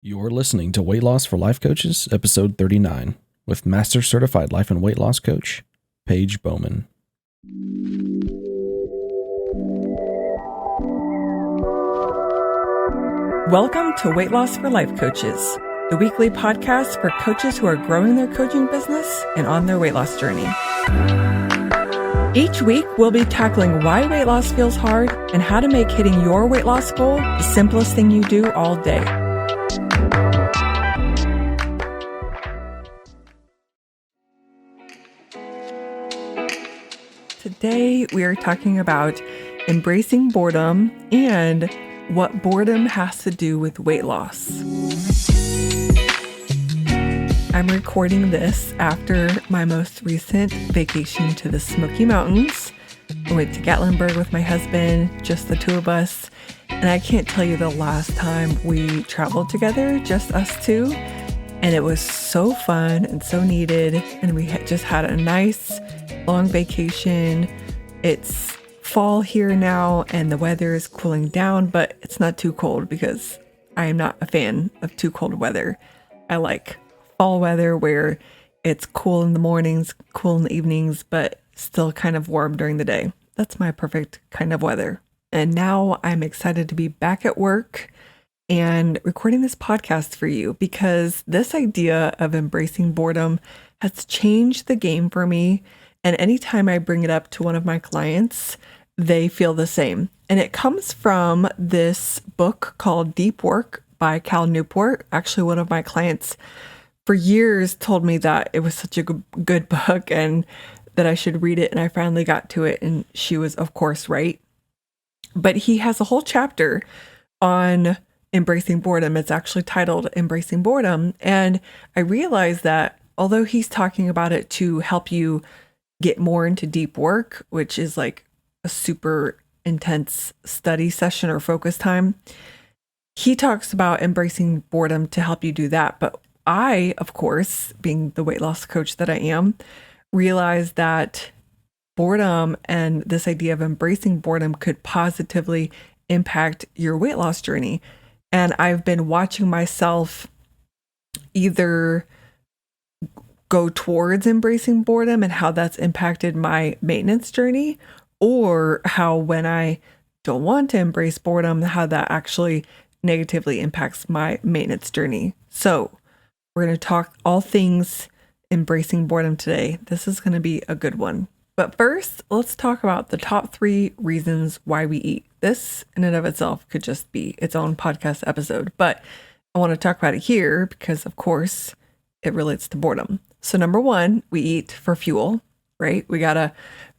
You're listening to Weight Loss for Life Coaches, episode 39, with Master Certified Life and Weight Loss Coach, Paige Bowman. Welcome to Weight Loss for Life Coaches, the weekly podcast for coaches who are growing their coaching business and on their weight loss journey. Each week, we'll be tackling why weight loss feels hard and how to make hitting your weight loss goal the simplest thing you do all day. Today, we are talking about embracing boredom and what boredom has to do with weight loss. I'm recording this after my most recent vacation to the Smoky Mountains. I went to Gatlinburg with my husband, just the two of us, and I can't tell you the last time we traveled together, just us two, and it was so fun and so needed, and we just had a nice long vacation. It's fall here now and the weather is cooling down, but it's not too cold because I am not a fan of too cold weather. I like fall weather where it's cool in the mornings, cool in the evenings, but still kind of warm during the day. That's my perfect kind of weather. And now I'm excited to be back at work and recording this podcast for you because this idea of embracing boredom has changed the game for me. And anytime I bring it up to one of my clients, they feel the same. And it comes from this book called Deep Work by Cal Newport. Actually, one of my clients for years told me that it was such a good book and that I should read it. And I finally got to it. And she was, of course, right. But he has a whole chapter on embracing boredom. It's actually titled Embracing Boredom. And I realized that although he's talking about it to help you get more into deep work, which is like a super intense study session or focus time, he talks about embracing boredom to help you do that. But I, of course, being the weight loss coach that I am, realized that boredom and this idea of embracing boredom could positively impact your weight loss journey. And I've been watching myself either go towards embracing boredom and how that's impacted my maintenance journey, or how when I don't want to embrace boredom, how that actually negatively impacts my maintenance journey. So we're going to talk all things embracing boredom today. This is going to be a good one. But first, let's talk about the top 3 reasons why we eat. This in and of itself could just be its own podcast episode, but I want to talk about it here because, of course, it relates to boredom. So number 1, we eat for fuel, right? We got to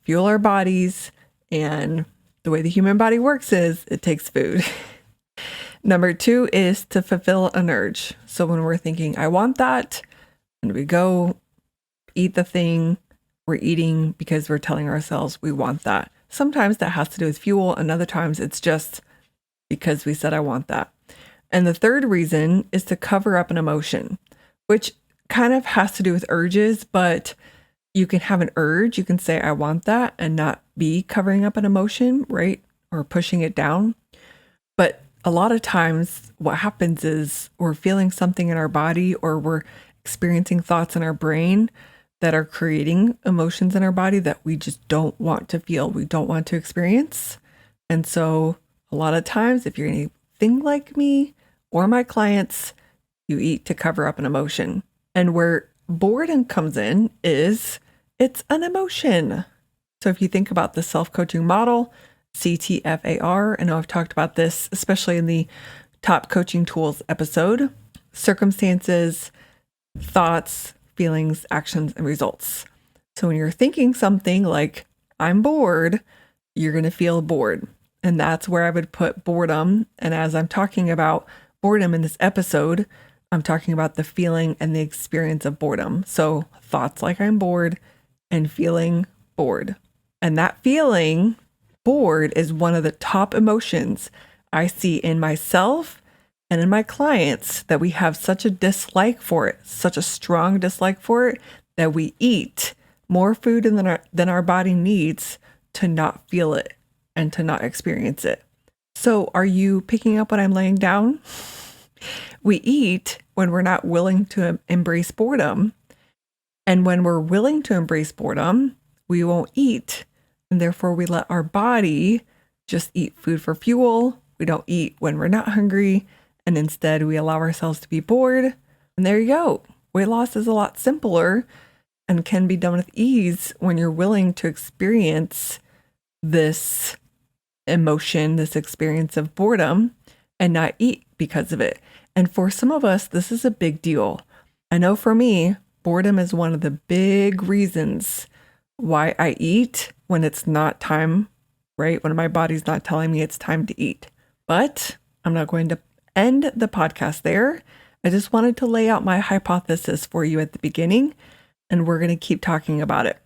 fuel our bodies, and the way the human body works is it takes food. Number 2 is to fulfill an urge. So when we're thinking, I want that, and we go eat the thing, we're eating because we're telling ourselves we want that. Sometimes that has to do with fuel, and other times it's just because we said, I want that. And the third reason is to cover up an emotion, which kind of has to do with urges, but you can have an urge. You can say, I want that, and not be covering up an emotion, right? Or pushing it down. But a lot of times what happens is we're feeling something in our body, or we're experiencing thoughts in our brain that are creating emotions in our body that we just don't want to feel. We don't want to experience. And so a lot of times, if you're anything like me or my clients, you eat to cover up an emotion. And where boredom comes in is it's an emotion. So if you think about the self-coaching model, CTFAR, I know I've talked about this, especially in the Top Coaching Tools episode, circumstances, thoughts, feelings, actions, and results. So when you're thinking something like, I'm bored, you're going to feel bored. And that's where I would put boredom. And as I'm talking about boredom in this episode, I'm talking about the feeling and the experience of boredom. So thoughts like I'm bored and feeling bored. And that feeling bored is one of the top emotions I see in myself and in my clients, that we have such a dislike for it, such a strong dislike for it, that we eat more food than our body needs to not feel it and to not experience it. So are you picking up what I'm laying down? We eat when we're not willing to embrace boredom. And when we're willing to embrace boredom, we won't eat. And therefore, we let our body just eat food for fuel. We don't eat when we're not hungry. And instead, we allow ourselves to be bored. And there you go. Weight loss is a lot simpler and can be done with ease when you're willing to experience this emotion, this experience of boredom, and not eat because of it. And for some of us, this is a big deal. I know for me, boredom is one of the big reasons why I eat when it's not time, right? When my body's not telling me it's time to eat. But I'm not going to end the podcast there. I just wanted to lay out my hypothesis for you at the beginning, and we're going to keep talking about it.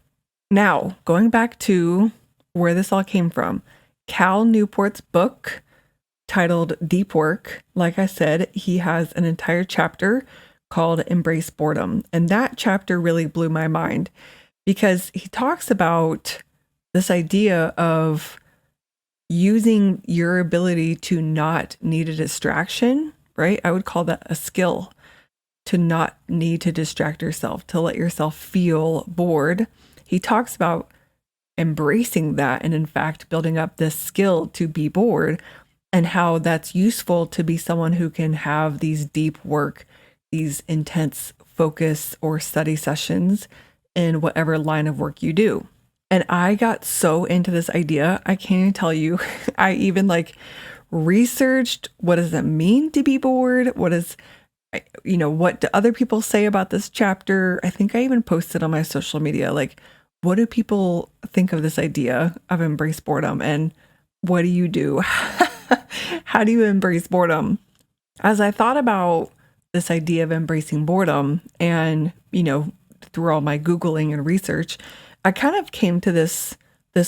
Now, going back to where this all came from, Cal Newport's book titled Deep Work. Like I said, he has an entire chapter called Embrace Boredom. And that chapter really blew my mind because he talks about this idea of using your ability to not need a distraction, right? I would call that a skill, to not need to distract yourself, to let yourself feel bored. He talks about embracing that and, in fact, building up this skill to be bored, and how that's useful to be someone who can have these deep work, these intense focus or study sessions in whatever line of work you do. And I got so into this idea, I can't even tell you. I even researched, what does it mean to be bored? What do other people say about this chapter? I think I even posted on my social media, what do people think of this idea of embrace boredom? And what do you do? How do you embrace boredom? As I thought about this idea of embracing boredom and, through all my Googling and research, I kind of came to this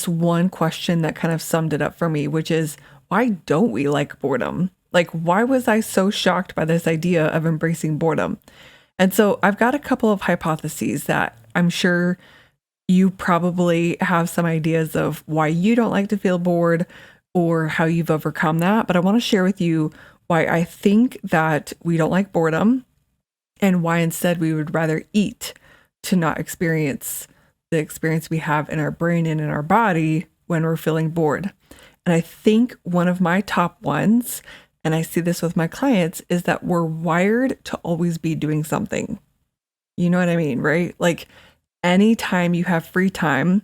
one question that kind of summed it up for me, which is, why don't we like boredom? Why was I so shocked by this idea of embracing boredom? And so I've got a couple of hypotheses that I'm sure you probably have some ideas of why you don't like to feel bored or how you've overcome that. But I want to share with you why I think that we don't like boredom and why instead we would rather eat to not experience the experience we have in our brain and in our body when we're feeling bored. And I think one of my top ones, and I see this with my clients, is that we're wired to always be doing something. You know what I mean, right? Anytime you have free time,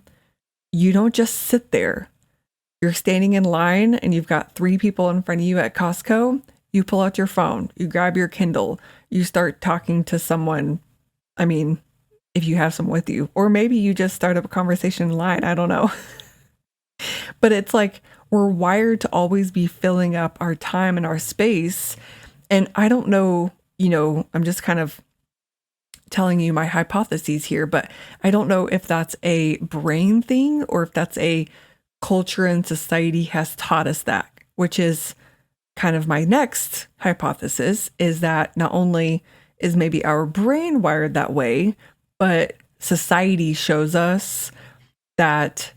you don't just sit there. You're standing in line and you've got 3 people in front of you at Costco. You pull out your phone, you grab your Kindle, you start talking to someone. I mean, if you have someone with you, or maybe you just start up a conversation in line. I don't know. But it's we're wired to always be filling up our time and our space. And I don't know, I'm just kind of telling you my hypotheses here, but I don't know if that's a brain thing or if that's a culture and society has taught us that, which is kind of my next hypothesis, is that not only is maybe our brain wired that way, but society shows us that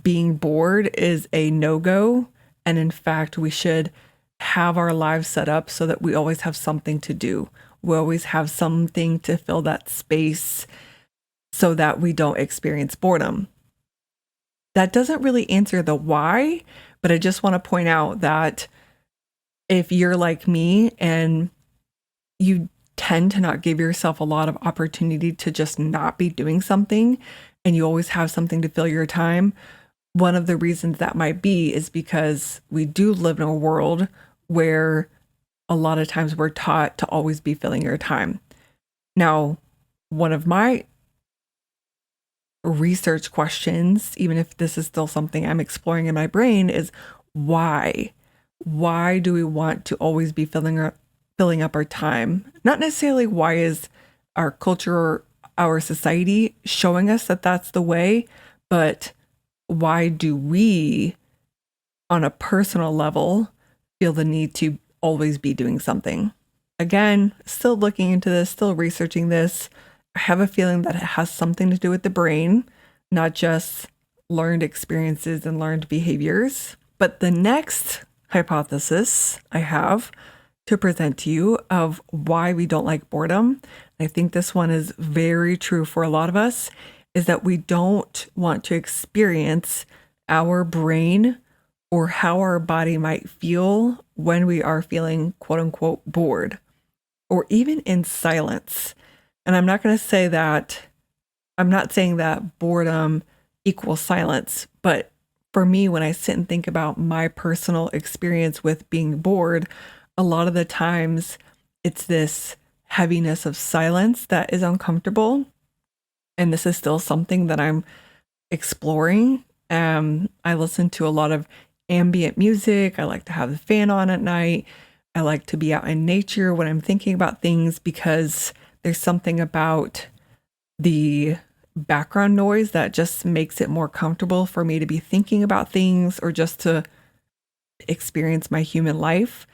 being bored is a no-go. And in fact, we should have our lives set up so that we always have something to do. We always have something to fill that space so that we don't experience boredom. That doesn't really answer the why, but I just want to point out that if you're like me and you tend to not give yourself a lot of opportunity to just not be doing something, and you always have something to fill your time, one of the reasons that might be is because we do live in a world where a lot of times we're taught to always be filling your time. Now, one of my research questions, even if this is still something I'm exploring in my brain, is why? Why do we want to always be filling up our time? Not necessarily why is our culture or our society showing us that that's the way, but why do we, on a personal level, feel the need to always be doing something? Again, still looking into this, still researching this. I have a feeling that it has something to do with the brain, not just learned experiences and learned behaviors. But the next hypothesis I have to present to you of why we don't like boredom. I think this one is very true for a lot of us, is that we don't want to experience our brain or how our body might feel when we are feeling quote unquote bored or even in silence. And I'm not saying that boredom equals silence, but for me, when I sit and think about my personal experience with being bored, a lot of the times it's this heaviness of silence that is uncomfortable. And this is still something that I'm exploring. I listen to a lot of ambient music. I like to have the fan on at night. I like to be out in nature when I'm thinking about things because there's something about the background noise that just makes it more comfortable for me to be thinking about things or just to experience my human life.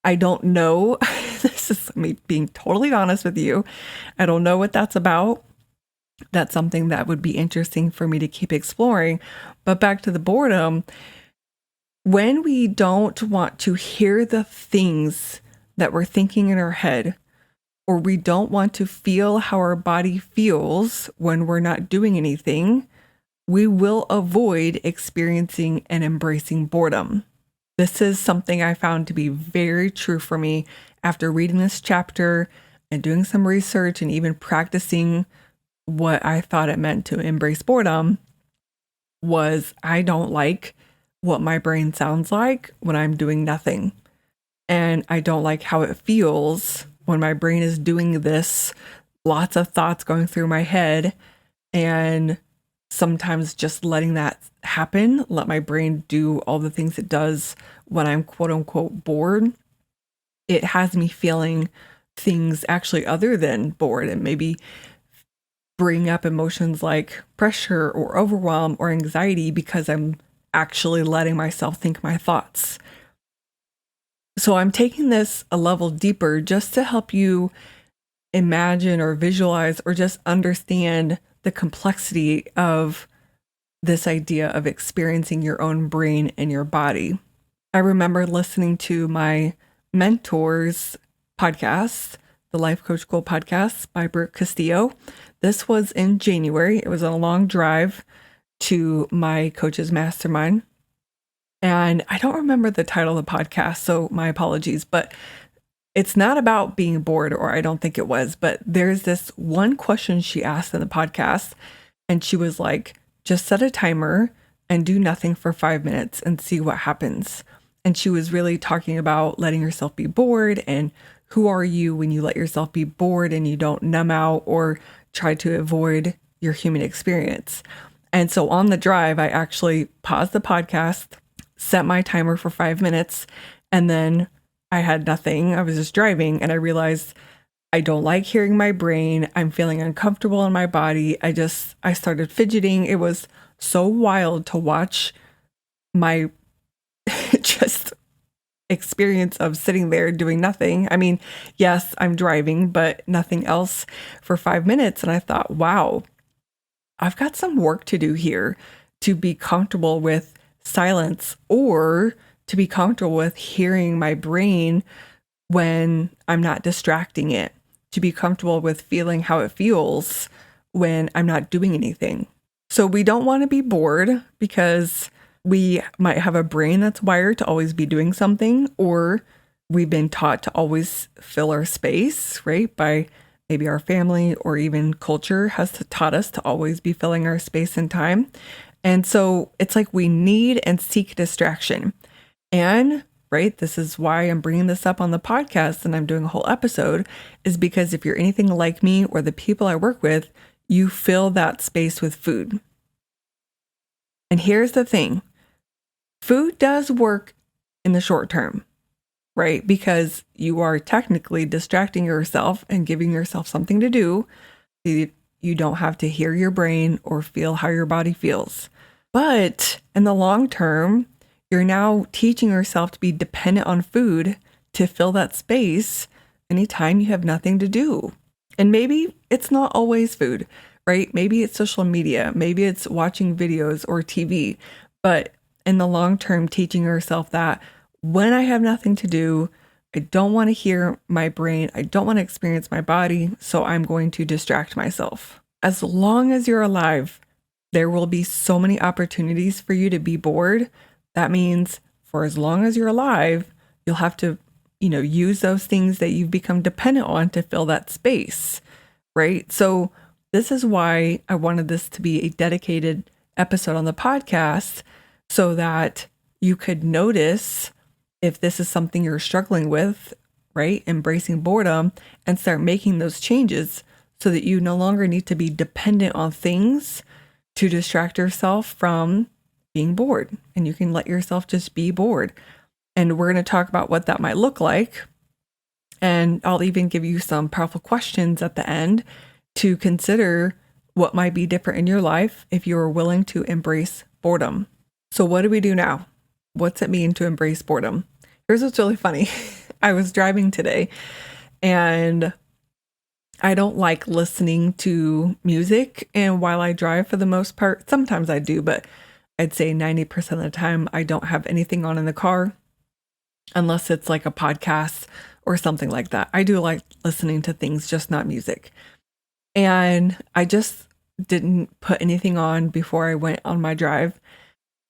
I don't know. This is me being totally honest with you. I don't know what that's about. That's something that would be interesting for me to keep exploring. But back to the boredom, when we don't want to hear the things that we're thinking in our head, or we don't want to feel how our body feels when we're not doing anything, we will avoid experiencing and embracing boredom. This is something I found to be very true for me after reading this chapter and doing some research and even practicing what I thought it meant to embrace boredom. Was I don't like what my brain sounds like when I'm doing nothing. And I don't like how it feels when my brain is doing this, lots of thoughts going through my head, and sometimes just letting that happen, let my brain do all the things it does when I'm quote unquote bored. It has me feeling things actually other than bored, and maybe bring up emotions like pressure or overwhelm or anxiety because I'm actually letting myself think my thoughts. So I'm taking this a level deeper just to help you imagine or visualize or just understand the complexity of this idea of experiencing your own brain and your body. I remember listening to my mentor's podcast, the Life Coach School podcast by Brooke Castillo. This was in January. It was a long drive to my coach's mastermind. And I don't remember the title of the podcast, so my apologies, but it's not about being bored, or I don't think it was, but there's this one question she asked in the podcast, and she was like, just set a timer and do nothing for 5 minutes and see what happens. And she was really talking about letting yourself be bored, and who are you when you let yourself be bored and you don't numb out or try to avoid your human experience. And so on the drive, I actually paused the podcast, set my timer for 5 minutes, and then I had nothing. I was just driving, and I realized I don't like hearing my brain. I'm feeling uncomfortable in my body. I started fidgeting. It was so wild to watch my just experience of sitting there doing nothing. I mean, yes, I'm driving, but nothing else for 5 minutes. And I thought, wow, I've got some work to do here to be comfortable with silence, or to be comfortable with hearing my brain when I'm not distracting it, to be comfortable with feeling how it feels when I'm not doing anything. So we don't want to be bored because we might have a brain that's wired to always be doing something, or we've been taught to always fill our space, right? By maybe our family or even culture has taught us to always be filling our space and time. And so it's like we need and seek distraction. And, right, this is why I'm bringing this up on the podcast and I'm doing a whole episode, is because if you're anything like me or the people I work with, you fill that space with food. And here's the thing. Food does work in the short term, right? Because you are technically distracting yourself and giving yourself something to do. You don't have to hear your brain or feel how your body feels. But in the long term, you're now teaching yourself to be dependent on food to fill that space anytime you have nothing to do. And maybe it's not always food, right? Maybe it's social media. Maybe it's watching videos or TV. But in the long term, teaching yourself that when I have nothing to do, I don't want to hear my brain. I don't want to experience my body. So I'm going to distract myself. As long as you're alive, there will be so many opportunities for you to be bored. That means for as long as you're alive, you'll have to, use those things that you've become dependent on to fill that space, right? So this is why I wanted this to be a dedicated episode on the podcast so that you could notice if this is something you're struggling with, right? Embracing boredom and start making those changes so that you no longer need to be dependent on things to distract yourself from being bored. And you can let yourself just be bored. And we're going to talk about what that might look like. And I'll even give you some powerful questions at the end to consider what might be different in your life if you are willing to embrace boredom. So what do we do now? What's it mean to embrace boredom? Here's what's really funny. I was driving today and I don't like listening to music. And while I drive for the most part, sometimes I do, but I'd say 90% of the time I don't have anything on in the car unless it's like a podcast or something like that. I do like listening to things, just not music. And I just didn't put anything on before I went on my drive.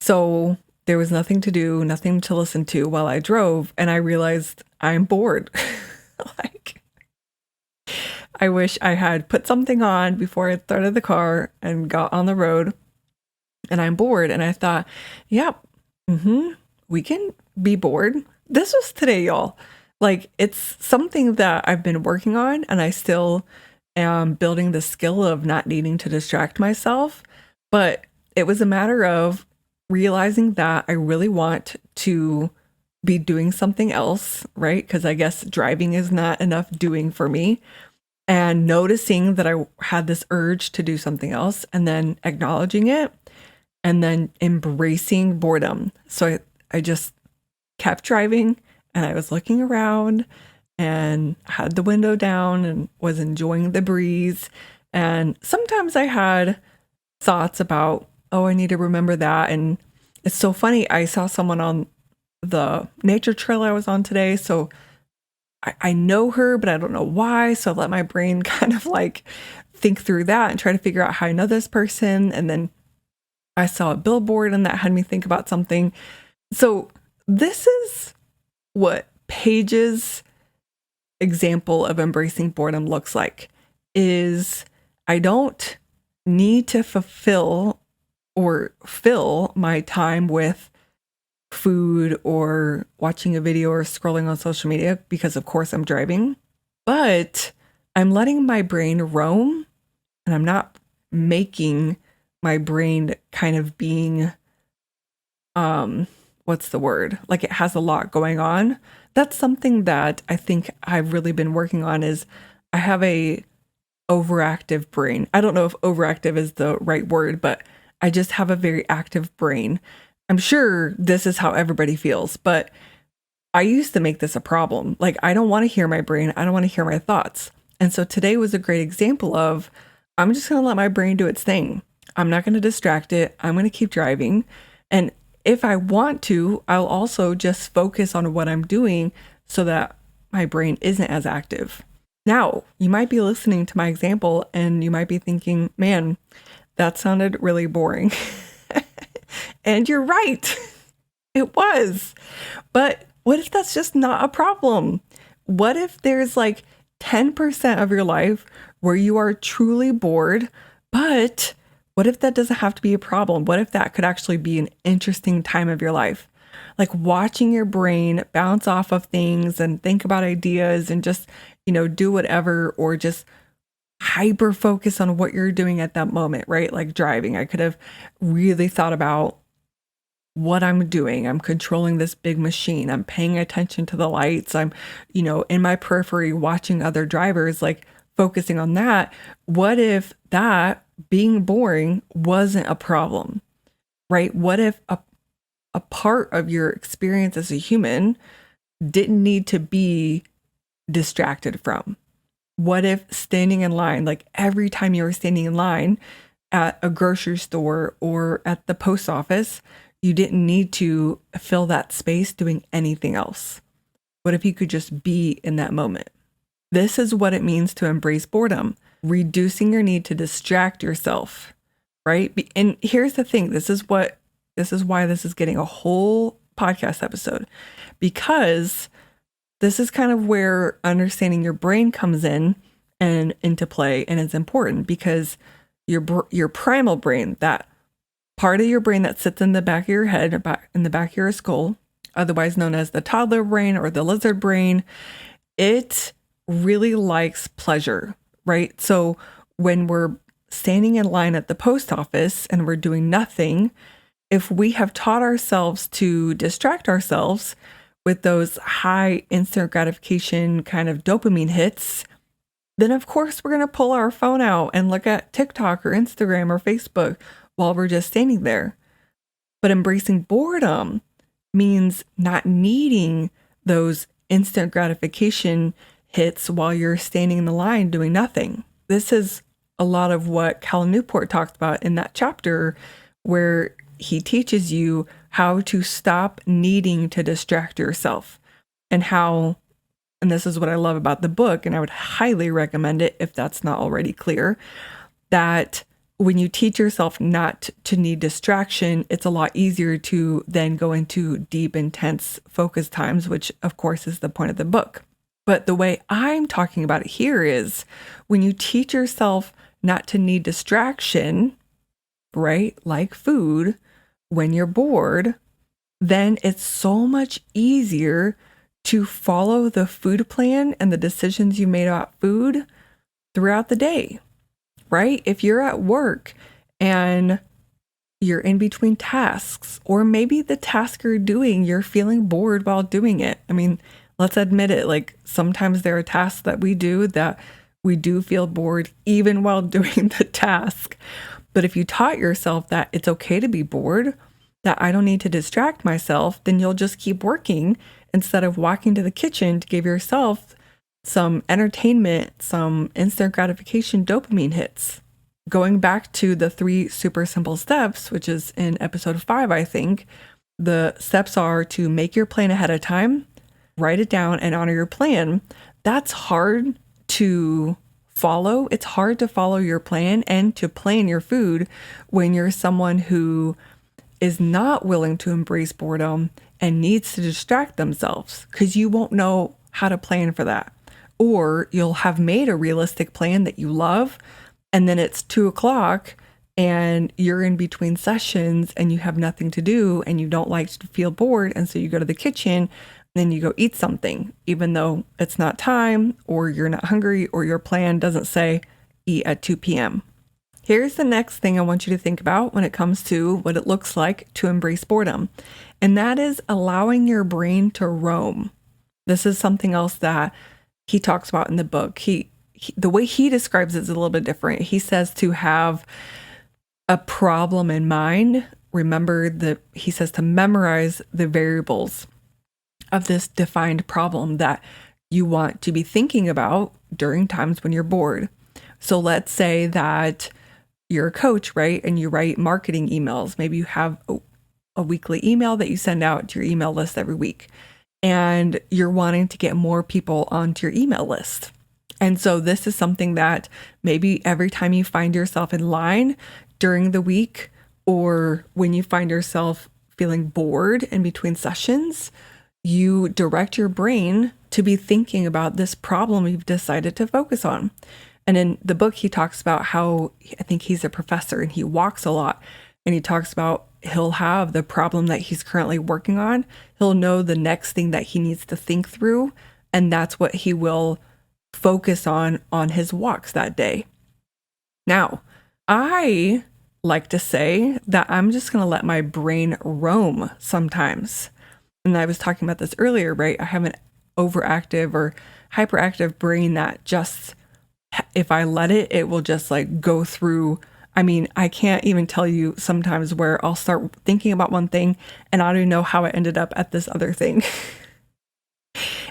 So there was nothing to do, nothing to listen to while I drove. And I realized I'm bored. Like, I wish I had put something on before I started the car and got on the road. And I'm bored. And I thought, yep, we can be bored. This was today, y'all. Like, it's something that I've been working on, and I still am building the skill of not needing to distract myself. But it was a matter of realizing that I really want to be doing something else, right? Because I guess driving is not enough doing for me. And noticing that I had this urge to do something else, and then acknowledging it, and then embracing boredom. So I just kept driving, and I was looking around and had the window down and was enjoying the breeze. And sometimes I had thoughts about, oh, I need to remember that. And it's so funny. I saw someone on the nature trail I was on today. So I know her, but I don't know why. So I let my brain kind of like think through that and try to figure out how I know this person. And then I saw a billboard and that had me think about something. So this is what Paige's example of embracing boredom looks like. Is I don't need to fulfill or fill my time with food or watching a video or scrolling on social media because of course I'm driving, but I'm letting my brain roam and I'm not making my brain kind of being, what's the word? Like it has a lot going on. That's something that I think I've really been working on is I have a overactive brain. I don't know if overactive is the right word, but I just have a very active brain. I'm sure this is how everybody feels, but I used to make this a problem. Like, I don't want to hear my brain. I don't want to hear my thoughts. And so today was a great example of, I'm just going to let my brain do its thing. I'm not going to distract it. I'm going to keep driving. And if I want to, I'll also just focus on what I'm doing so that my brain isn't as active. Now, you might be listening to my example and you might be thinking, man, that sounded really boring. And you're right. It was. But what if that's just not a problem? What if there's like 10% of your life where you are truly bored, but what if that doesn't have to be a problem? What if that could actually be an interesting time of your life? Like watching your brain bounce off of things and think about ideas and just, do whatever, or just hyper focus on what you're doing at that moment, right? Like driving. I could have really thought about what I'm doing. I'm controlling this big machine. I'm paying attention to the lights. I'm, in my periphery watching other drivers, like focusing on that. What if that being boring wasn't a problem, right? What if a part of your experience as a human didn't need to be distracted from? What if standing in line, like every time you were standing in line at a grocery store or at the post office, you didn't need to fill that space doing anything else? What if you could just be in that moment? This is what it means to embrace boredom, reducing your need to distract yourself, right? And here's the thing, this is why this is getting a whole podcast episode, because this is kind of where understanding your brain comes in and into play, and it's important because your primal brain, that part of your brain that sits in the back of your head, in the back of your skull, otherwise known as the toddler brain or the lizard brain, it really likes pleasure, right? So when we're standing in line at the post office and we're doing nothing, if we have taught ourselves to distract ourselves with those high instant gratification kind of dopamine hits, then of course we're going to pull our phone out and look at TikTok or Instagram or Facebook while we're just standing there. But embracing boredom means not needing those instant gratification hits while you're standing in the line doing nothing. This is a lot of what Cal Newport talked about in that chapter, where he teaches you how to stop needing to distract yourself, and how, and this is what I love about the book, and I would highly recommend it if that's not already clear, that when you teach yourself not to need distraction, it's a lot easier to then go into deep, intense focus times, which of course is the point of the book. But the way I'm talking about it here is when you teach yourself not to need distraction, right? Like food, when you're bored, then it's so much easier to follow the food plan and the decisions you made about food throughout the day, right? If you're at work and you're in between tasks, or maybe the task you're doing, you're feeling bored while doing it. I mean, let's admit it, like sometimes there are tasks that we do feel bored even while doing the task. But if you taught yourself that it's okay to be bored, that I don't need to distract myself, then you'll just keep working instead of walking to the kitchen to give yourself some entertainment, some instant gratification dopamine hits. Going back to the 3 super simple steps, which is in episode 5, I think, the steps are to make your plan ahead of time, write it down, and honor your plan. That's hard to follow. It's hard to follow your plan and to plan your food when you're someone who is not willing to embrace boredom and needs to distract themselves, because you won't know how to plan for that. Or you'll have made a realistic plan that you love, and then it's 2:00 and you're in between sessions and you have nothing to do and you don't like to feel bored. And so you go to the kitchen, then you go eat something, even though it's not time, or you're not hungry, or your plan doesn't say eat at 2 p.m. Here's the next thing I want you to think about when it comes to what it looks like to embrace boredom, and that is allowing your brain to roam. This is something else that he talks about in the book. The way he describes it is a little bit different. He says to have a problem in mind. He says to memorize the variables of this defined problem that you want to be thinking about during times when you're bored. So let's say that you're a coach, right? And you write marketing emails. Maybe you have a weekly email that you send out to your email list every week, and you're wanting to get more people onto your email list. And so this is something that maybe every time you find yourself in line during the week, or when you find yourself feeling bored in between sessions, you direct your brain to be thinking about this problem you've decided to focus on. And in the book, he talks about how, I think he's a professor and he walks a lot. And he talks about he'll have the problem that he's currently working on. He'll know the next thing that he needs to think through. And that's what he will focus on his walks that day. Now, I like to say that I'm just going to let my brain roam sometimes. And I was talking about this earlier, right? I have an overactive or hyperactive brain that just, if I let it, it will just like go through. I mean, I can't even tell you sometimes where I'll start thinking about one thing and I don't even know how I ended up at this other thing.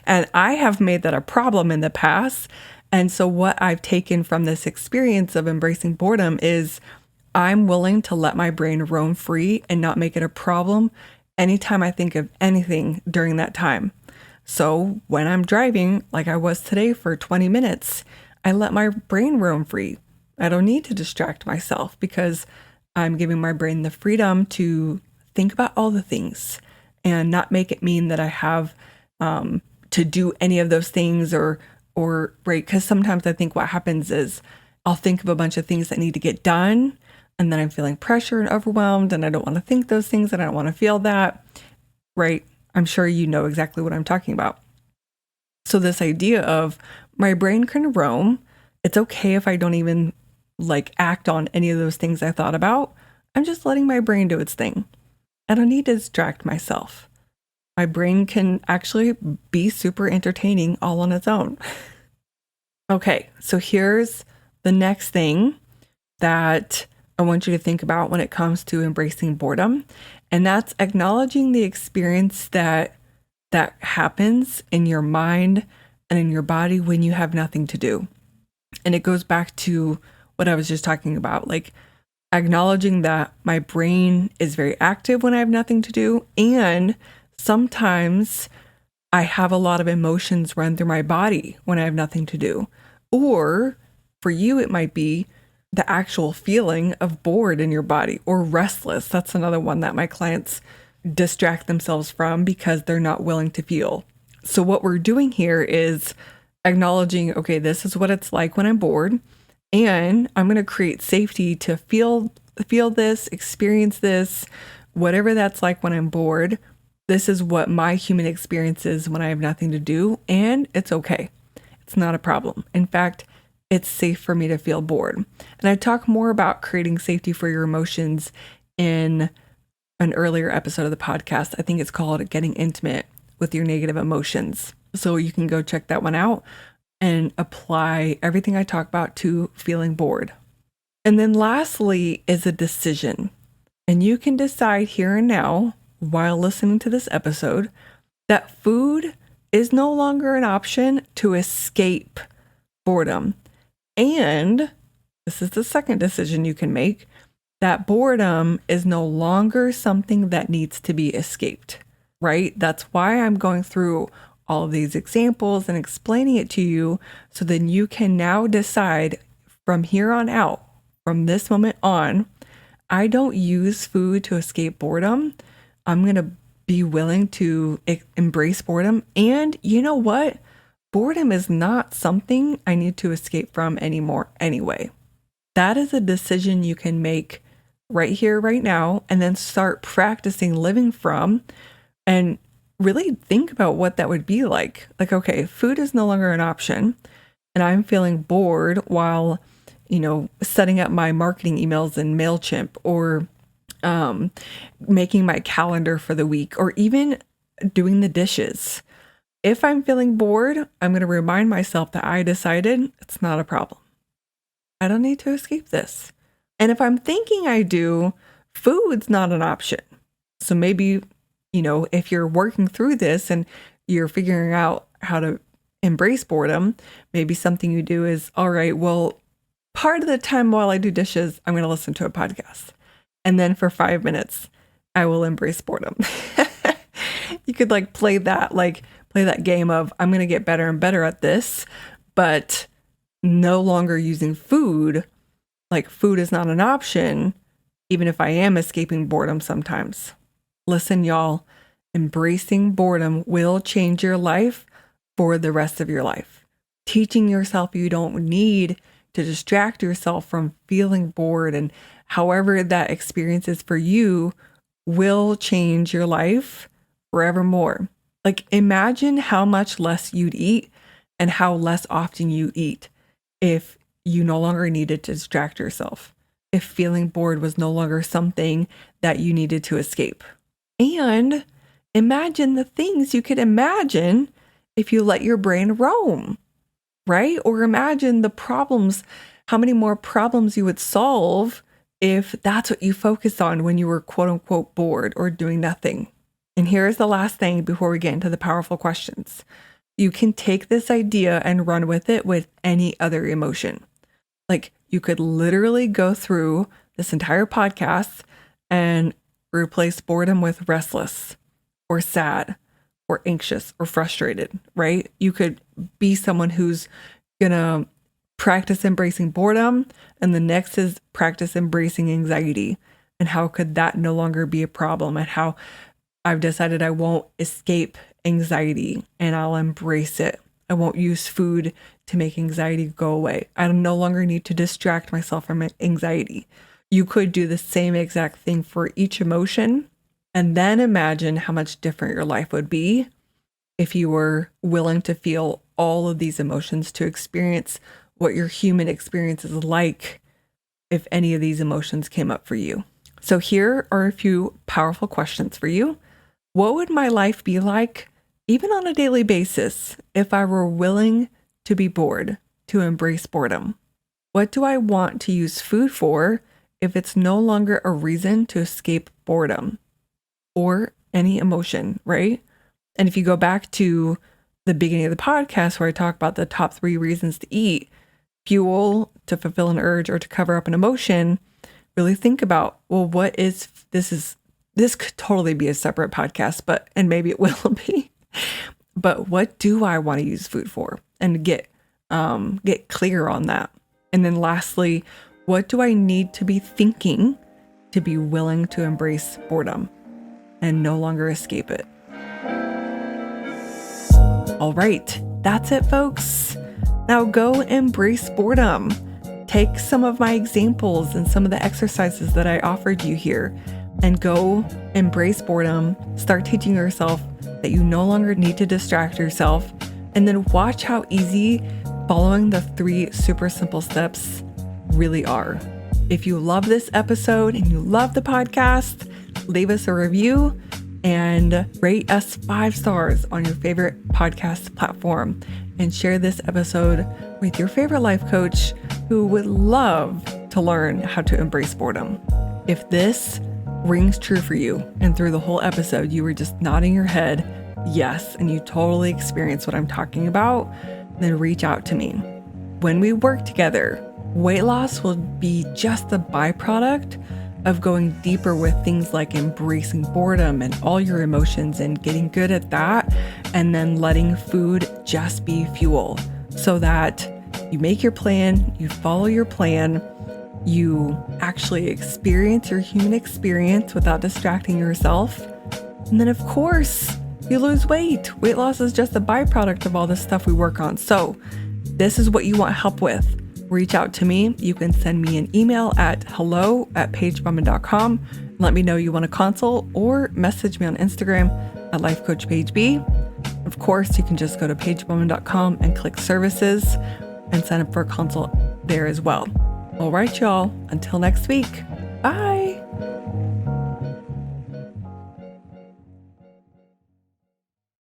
And I have made that a problem in the past. And so what I've taken from this experience of embracing boredom is I'm willing to let my brain roam free and not make it a problem anytime I think of anything during that time. So when I'm driving, like I was today for 20 minutes, I let my brain roam free. I don't need to distract myself because I'm giving my brain the freedom to think about all the things and not make it mean that I have to do any of those things or right. Because sometimes I think what happens is I'll think of a bunch of things that need to get done, and then I'm feeling pressure and overwhelmed, and I don't want to think those things and I don't want to feel that, right? I'm sure you know exactly what I'm talking about. So this idea of my brain can roam, it's okay if I don't even like act on any of those things I thought about. I'm just letting my brain do its thing. I don't need to distract myself. My brain can actually be super entertaining all on its own. Okay, so here's the next thing that I want you to think about when it comes to embracing boredom, and that's acknowledging the experience that happens in your mind and in your body when you have nothing to do. And it goes back to what I was just talking about, like acknowledging that my brain is very active when I have nothing to do, and sometimes I have a lot of emotions run through my body when I have nothing to do. Or for you, it might be the actual feeling of bored in your body or restless. That's another one that my clients distract themselves from because they're not willing to feel. So what we're doing here is acknowledging, okay, this is what it's like when I'm bored, and I'm going to create safety to feel this, experience this, whatever that's like when I'm bored. This is what my human experience is when I have nothing to do, and it's okay. It's not a problem. In fact, it's safe for me to feel bored. And I talk more about creating safety for your emotions in an earlier episode of the podcast. I think it's called Getting Intimate with Your Negative Emotions. So you can go check that one out and apply everything I talk about to feeling bored. And then lastly is a decision. And you can decide here and now, while listening to this episode, that food is no longer an option to escape boredom. And this is the second decision you can make, that boredom is no longer something that needs to be escaped, right? That's why I'm going through all of these examples and explaining it to you, so then you can now decide from here on out, from this moment on, I don't use food to escape boredom. I'm going to be willing to embrace boredom. And you know what? Boredom is not something I need to escape from anymore anyway. That is a decision you can make right here, right now, and then start practicing living from and really think about what that would be like. Like, okay, food is no longer an option and I'm feeling bored while, setting up my marketing emails in MailChimp or making my calendar for the week or even doing the dishes. If I'm feeling bored, I'm going to remind myself that I decided it's not a problem. I don't need to escape this. And if I'm thinking I do, food's not an option. So maybe, if you're working through this and you're figuring out how to embrace boredom, maybe something you do is, all right, well, part of the time while I do dishes, I'm going to listen to a podcast. And then for 5 minutes, I will embrace boredom. You could play that game of, I'm going to get better and better at this, but no longer using food. Like, food is not an option, even if I am escaping boredom sometimes. Listen, y'all, embracing boredom will change your life for the rest of your life. Teaching yourself you don't need to distract yourself from feeling bored, and however that experience is for you, will change your life forevermore. Like, imagine how much less you'd eat and how less often you eat if you no longer needed to distract yourself, if feeling bored was no longer something that you needed to escape. And imagine the things you could imagine if you let your brain roam, right? Or imagine the problems, how many more problems you would solve if that's what you focus on when you were quote unquote bored or doing nothing. And here's the last thing before we get into the powerful questions. You can take this idea and run with it with any other emotion. Like, you could literally go through this entire podcast and replace boredom with restless or sad or anxious or frustrated, right? You could be someone who's gonna practice embracing boredom, and the next is practice embracing anxiety. And how could that no longer be a problem? And how I've decided I won't escape anxiety and I'll embrace it. I won't use food to make anxiety go away. I no longer need to distract myself from anxiety. You could do the same exact thing for each emotion, and then imagine how much different your life would be if you were willing to feel all of these emotions, to experience what your human experience is like if any of these emotions came up for you. So here are a few powerful questions for you. What would my life be like, even on a daily basis, if I were willing to be bored, to embrace boredom? What do I want to use food for if it's no longer a reason to escape boredom or any emotion, right? And if you go back to the beginning of the podcast where I talk about the top 3 reasons to eat: fuel, to fulfill an urge, or to cover up an emotion, really think about, well, what is this? This could totally be a separate podcast, and maybe it will be. But what do I want to use food for? And get clear on that. And then lastly, what do I need to be thinking to be willing to embrace boredom and no longer escape it? All right, that's it, folks. Now go embrace boredom. Take some of my examples and some of the exercises that I offered you here and go embrace boredom. Start teaching yourself that you no longer need to distract yourself, and then watch how easy following the 3 super simple steps really are. If you love this episode and you love the podcast, leave us a review and rate us 5 stars on your favorite podcast platform, and share this episode with your favorite life coach who would love to learn how to embrace boredom. If this rings true for you, and through the whole episode you were just nodding your head yes, and you totally experience what I'm talking about, then reach out to me. When we work together, weight loss will be just the byproduct of going deeper with things like embracing boredom and all your emotions and getting good at that, and then letting food just be fuel, so that you make your plan, you follow your plan, you actually experience your human experience without distracting yourself. And then, of course, you lose weight. Weight loss is just a byproduct of all this stuff we work on. So this is what you want help with. Reach out to me. You can send me an email at hello@paigebowman.com. Let me know you want a consult, or message me on Instagram at lifecoachpaigeb. Of course, you can just go to paigebowman.com and click services and sign up for a consult there as well. All right, y'all. Until next week. Bye.